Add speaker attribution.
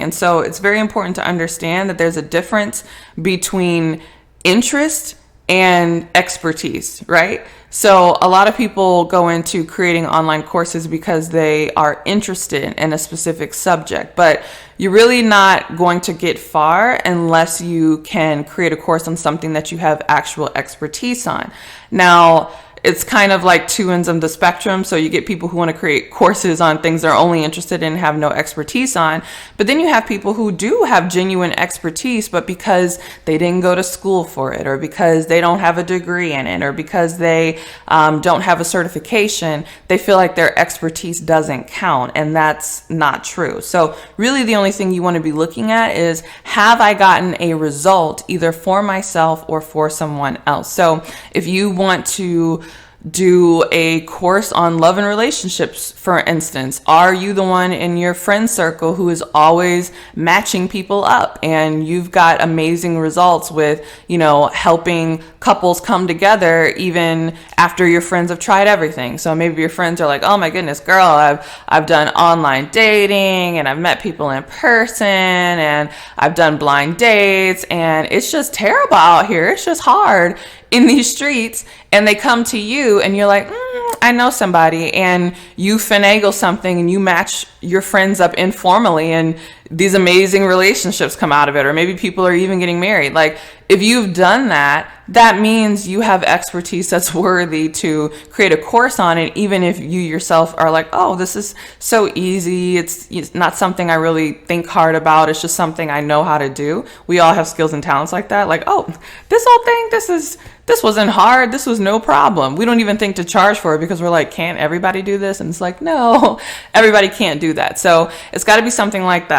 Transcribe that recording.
Speaker 1: And so it's very important to understand that there's a difference between interest and expertise, right? So a lot of people go into creating online courses because they are interested in a specific subject, but you're really not going to get far unless you can create a course on something that you have actual expertise on. Now, it's kind of like two ends of the spectrum. So you get people who want to create courses on things they're only interested in and have no expertise on. But then you have people who do have genuine expertise, but because they didn't go to school for it, or because they don't have a degree in it, or because they don't have a certification, they feel like their expertise doesn't count. And that's not true. So really the only thing you want to be looking at is, have I gotten a result either for myself or for someone else? So if you want to do a course on love and relationships, for instance, are you the one in your friend circle who is always matching people up, and you've got amazing results with, helping couples come together even after your friends have tried everything? So maybe your friends are like, oh my goodness, girl, I've done online dating, and I've met people in person, and I've done blind dates, and it's just terrible out here. It's just hard in these streets. And they come to you and you're like, I know somebody, and you finagle something and you match your friends up informally, and these amazing relationships come out of it. Or maybe people are even getting married. Like, if you've done that, that means you have expertise that's worthy to create a course on it, even if you yourself are like, oh, this is so easy. It's not something I really think hard about. It's just something I know how to do. We all have skills and talents like that. Like, oh, this whole thing, this wasn't hard. This was no problem. We don't even think to charge for it because we're like, can't everybody do this? And it's like, no, everybody can't do that. So it's got to be something like that.